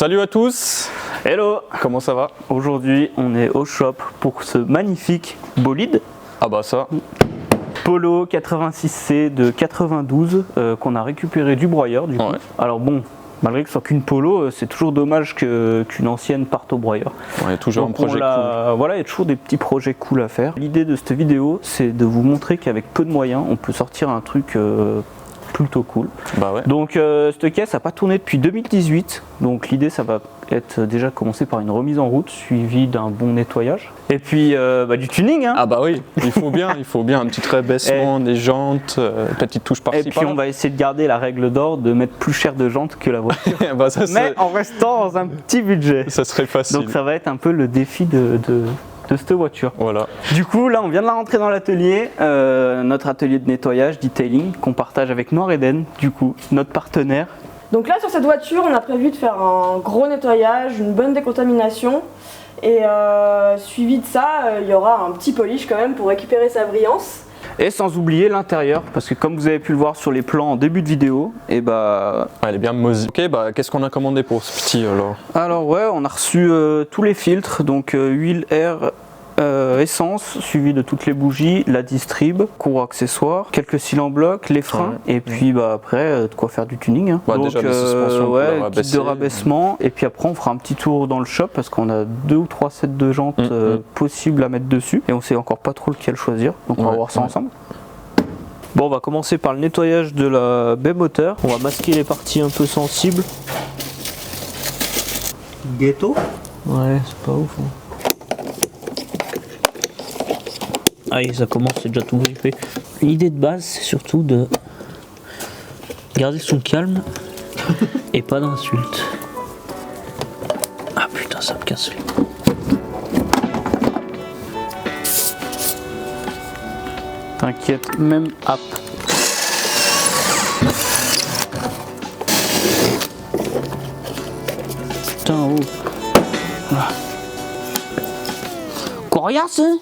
Salut à tous. Hello. Comment ça va? Aujourd'hui on est au shop pour ce magnifique bolide. Ah bah ça. Polo 86C de 92 qu'on a récupéré du broyeur du coup. Ouais. Alors bon, malgré que ce soit qu'une Polo, c'est toujours dommage qu'une ancienne parte au broyeur. Il y a toujours un projet cool. Voilà, il y a toujours des petits projets cool à faire. L'idée de cette vidéo, c'est de vous montrer qu'avec peu de moyens, on peut sortir un truc plutôt cool. Bah ouais. Donc cette caisse n'a pas tourné depuis 2018, donc l'idée ça va être déjà commencer par une remise en route suivie d'un bon nettoyage et puis du tuning hein. Ah bah oui, il faut bien un petit rabaissement des jantes, petite touche par-ci et puis on va essayer de garder la règle d'or de mettre plus cher de jantes que la voiture. Bah ça, mais en restant dans un petit budget. Ça serait facile. Donc ça va être un peu le défi de cette voiture. Voilà. Du coup là on vient de la rentrer dans l'atelier, notre atelier de nettoyage, detailing, qu'on partage avec Noir Eden, du coup, notre partenaire. Donc là sur cette voiture on a prévu de faire un gros nettoyage, une bonne décontamination et suivi de ça il y aura un petit polish quand même pour récupérer sa brillance. Et sans oublier l'intérieur, parce que comme vous avez pu le voir sur les plans en début de vidéo, et bah... Elle est bien moisi. Ok, bah qu'est-ce qu'on a commandé pour ce petit alors? Alors ouais, on a reçu tous les filtres, donc huile, air, essence, suivi de toutes les bougies, la distrib, courroie accessoire, quelques cils en bloc, les freins, et puis bah après de quoi faire du tuning. Hein. Bah, donc déjà les suspensions pour la kit de rabaissement, et puis après on fera un petit tour dans le shop parce qu'on a 2 ou 3 sets de jantes possibles à mettre dessus, et on sait encore pas trop lequel choisir, donc on va voir ça ensemble. Bon, on va commencer par le nettoyage de la baie moteur. On va masquer les parties un peu sensibles. Ghetto. Ouais, c'est pas ouf. Hein. Aïe, ça commence, c'est déjà tout grippé. L'idée de base, c'est surtout de garder son calme et pas d'insultes. Ah putain, ça me casse les... T'inquiète, même app. Putain, oh. Ah. Coriace, hein?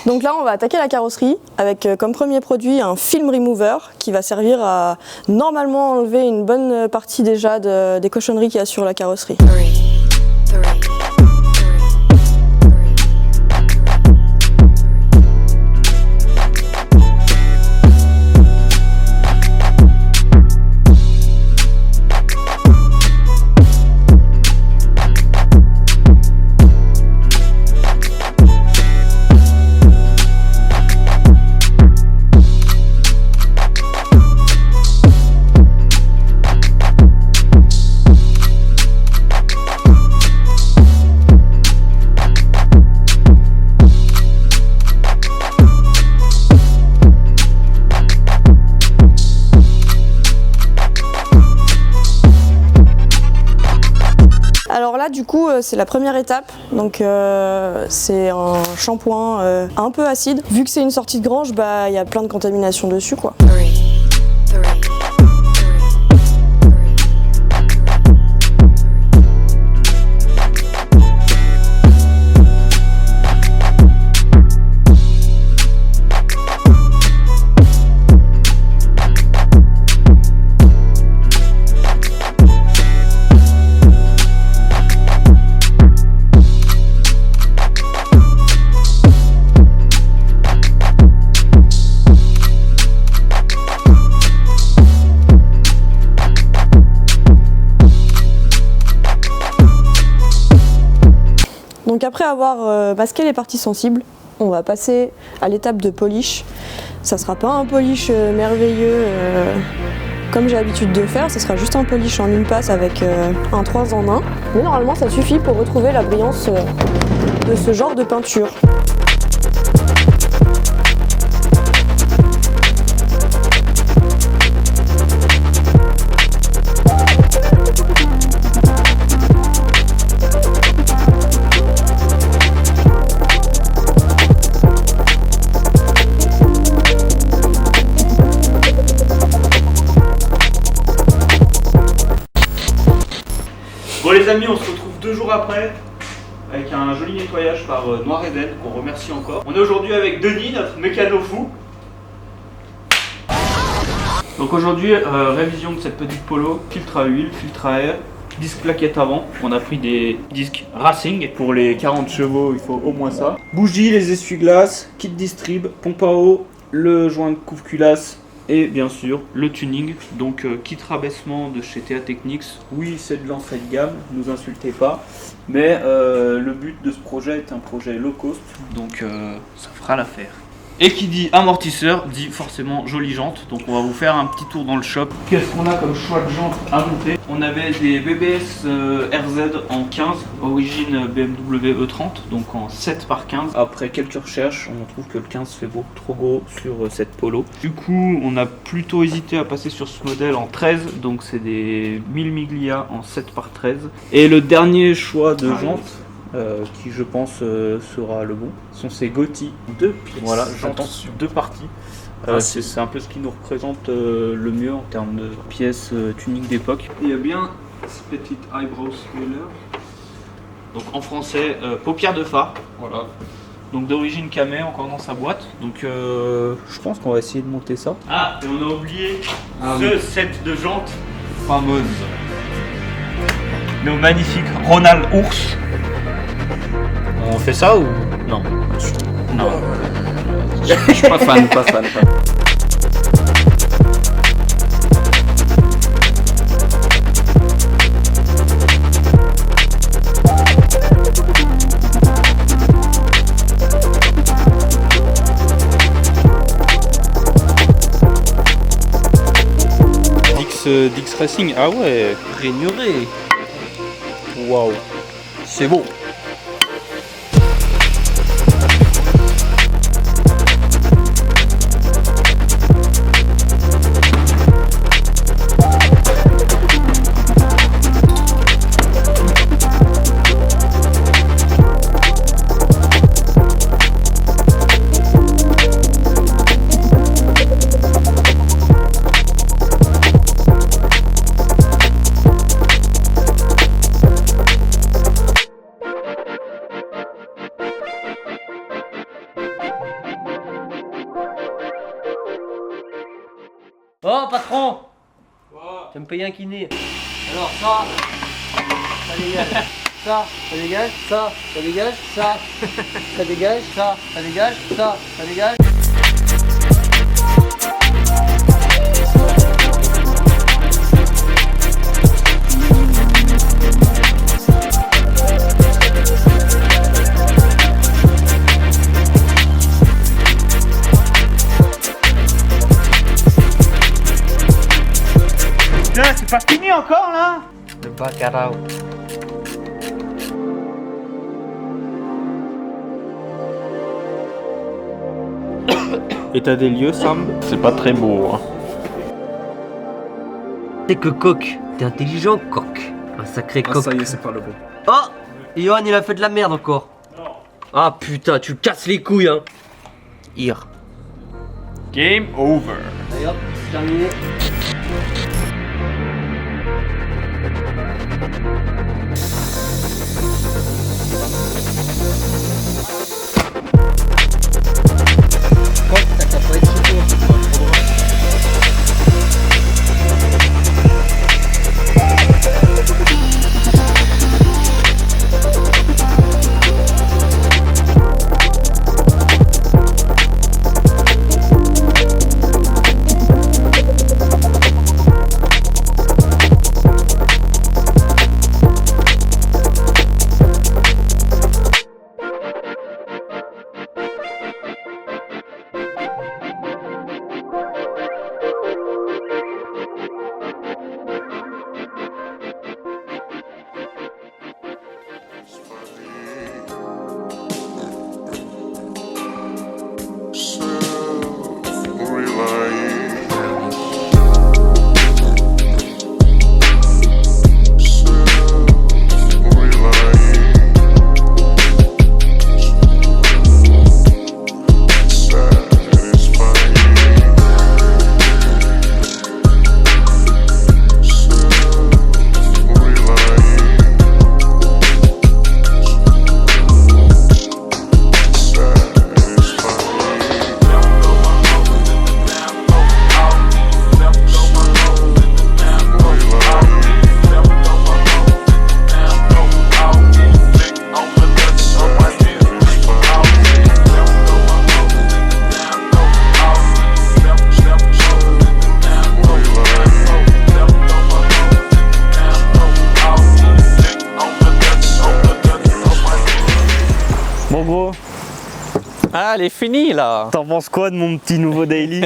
Donc là on va attaquer la carrosserie avec comme premier produit un film remover qui va servir à normalement enlever une bonne partie déjà des cochonneries qu'il y a sur la carrosserie. Alors là du coup c'est la première étape, donc c'est un shampoing un peu acide. Vu que c'est une sortie de grange, bah il y a plein de contamination dessus quoi. Donc après avoir masqué les parties sensibles, on va passer à l'étape de polish. Ça sera pas un polish merveilleux comme j'ai l'habitude de faire, ce sera juste un polish en une passe avec un 3 en 1. Mais normalement ça suffit pour retrouver la brillance de ce genre de peinture. Bon les amis, on se retrouve 2 jours après avec un joli nettoyage par Noir Eden, qu'on remercie encore. On est aujourd'hui avec Denis, notre mécano fou. Donc aujourd'hui, révision de cette petite polo, filtre à huile, filtre à air, disque plaquette avant. On a pris des disques Racing. Pour les 40 chevaux, il faut au moins ça. Bougies, les essuie-glaces, kit distrib, pompe à eau, le joint de couve-culasse. Et bien sûr le tuning, donc kit rabaissement de chez TA Technics. Oui, c'est de l'entrée de gamme, ne nous insultez pas, mais le but de ce projet est un projet low cost, donc ça fera l'affaire. Et qui dit amortisseur dit forcément jolie jante, donc on va vous faire un petit tour dans le shop. Qu'est-ce qu'on a comme choix de jante à monter? On avait des BBS RZ en 15, origine BMW E30, donc en 7 par 15. Après quelques recherches, on trouve que le 15 fait beaucoup trop gros sur cette polo. Du coup, on a plutôt hésité à passer sur ce modèle en 13, donc c'est des 1000 Miglia en 7 par 13. Et le dernier choix de jante, qui je pense sera le bon, sont ces Gotti 2 pièces. Voilà, j'entends 2 parties. C'est un peu ce qui nous représente le mieux en termes de pièces tuning d'époque. Il y a bien ce petit eyebrow spoiler. Donc en français, paupières de phare. Voilà. Donc d'origine camé, encore dans sa boîte. Donc je pense qu'on va essayer de monter ça. Ah, et on a oublié ce set de jantes fameuses. Nos magnifiques Ronald Ours. On fait ça ou non? Non. Je suis pas fan, pas fan. Dix Racing, ah ouais, Raignoré. waouh, c'est beau. Oh patron, tu me payes un kiné. Alors ça dégage, ça dégage, ça dégage, ça dégage, ça dégage, ça dégage. C'est pas fini encore là? Le baccarat. État des lieux, Sam, c'est pas très beau. Hein. T'es que coq, t'es intelligent coq. Un sacré coq. Ça y est, c'est pas le bon. Oh, Johan il a fait de la merde encore. Non. Ah putain, tu casses les couilles hein. Ir. Game over. Allez hop, terminé. Bon gros, Ah, elle est finie là. t'en penses quoi de mon petit nouveau daily?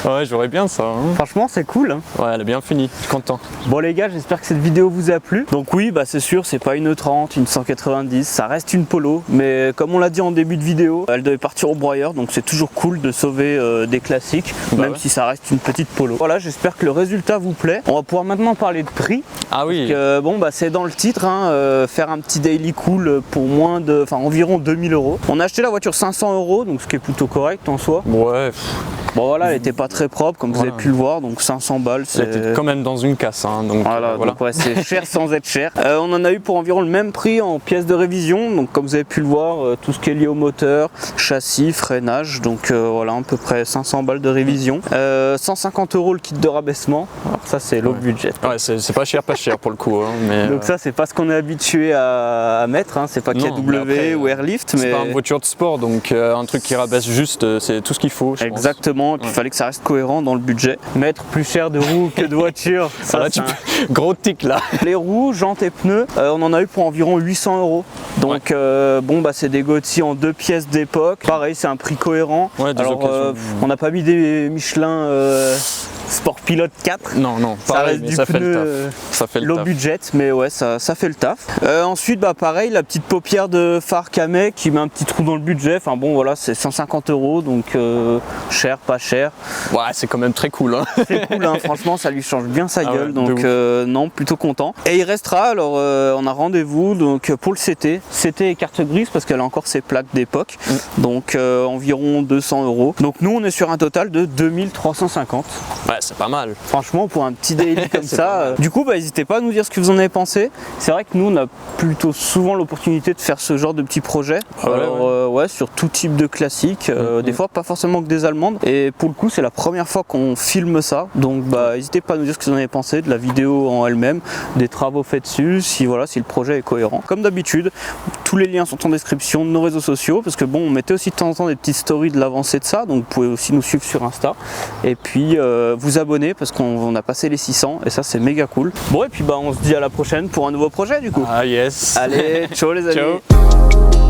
Ouais, j'aurais bien ça. Hein. Franchement c'est cool hein. Ouais, elle est bien finie, je suis content. Bon les gars, j'espère que cette vidéo vous a plu. Donc oui, bah c'est sûr, c'est pas une 30, une 190, ça reste une Polo. Mais comme on l'a dit en début de vidéo, elle devait partir au broyeur, donc c'est toujours cool de sauver des classiques, Bah même ouais. si ça reste une petite Polo. Voilà, j'espère que le résultat vous plaît. On va pouvoir maintenant parler de prix. Ah oui. Bon bah c'est dans le titre, hein, faire un petit daily cool pour moins de, enfin environ 2000 €. On a acheté la voiture 500 €, donc ce qui est plutôt correct en soi. Ouais, Bon voilà, elle était pas très propre comme vous Voilà. avez pu le voir, donc 500 balles elle était c'est... quand même dans une casse. Hein, donc Voilà, voilà. donc ouais, c'est cher sans être cher. On en a eu pour environ le même prix en pièces de révision, donc comme vous avez pu le voir, tout ce qui est lié au moteur, châssis, freinage, donc voilà, à peu près 500 balles de révision. 150 € le kit de rabaissement, alors ça c'est low Ouais. budget. Ouais, c'est pas cher pour le coup. Hein, mais, Donc ça c'est pas ce qu'on est habitué à mettre, hein. C'est pas Non, mais KW après, ou Airlift, c'est mais pas une voiture de sport, donc un truc qui rabaisse juste, c'est tout ce qu'il faut. Je pense. exactement, et puis il Ouais. fallait que ça reste cohérent dans le budget. Mettre plus cher de roues que de voiture, ça, Voilà, c'est gros tic là. Les roues, jantes et pneus, on en a eu pour environ 800 €. Donc bon bah c'est des Gotti en 2 pièces d'époque. Pareil, c'est un prix cohérent. Ouais, des Alors occasions. on n'a pas mis des Michelin Sport Pilot 4. Non, non, Ça pareil, reste mais du ça fait le pneu taf. Ça fait le low taf. budget, mais ouais, ça fait le taf. Ensuite, bah pareil, la petite paupière de phare Kamei qui met un petit trou dans le budget. Enfin bon, voilà, c'est 150 €, donc cher, pas cher. Ouais, c'est quand même très cool. Hein. C'est cool, hein, franchement, ça lui change bien sa Ah gueule, ouais, donc de ouf. non, plutôt content. Et il restera, alors on a rendez-vous donc pour le CT et carte grise parce qu'elle a encore ses plaques d'époque, donc environ 200 €. Donc nous, on est sur un total de 2350. Ouais, c'est pas mal. Franchement, pour un petit daily comme C'est ça. pas mal. Du coup, bah, n'hésitez pas à nous dire ce que vous en avez pensé. C'est vrai que nous, on a plutôt souvent l'opportunité de faire ce genre de petits projets. Ah ouais, Alors, ouais, sur tout type de classiques. Des fois, pas forcément que des allemandes. Et pour le coup, c'est la première fois qu'on filme ça. Donc, bah, n'hésitez pas à nous dire ce que vous en avez pensé de la vidéo en elle-même, des travaux faits dessus, si voilà, si le projet est cohérent. Comme d'habitude, tous les liens sont en description de nos réseaux sociaux, parce que bon, on mettait aussi de temps en temps des petites stories de l'avancée de ça. Donc, vous pouvez aussi nous suivre sur Insta. Et puis, vous abonner parce qu'on a passé les 600 et ça, c'est méga cool. Bon, et puis bah, on se dit à la prochaine pour un nouveau projet du coup. Ah yes. Allez, ciao les amis. Ciao.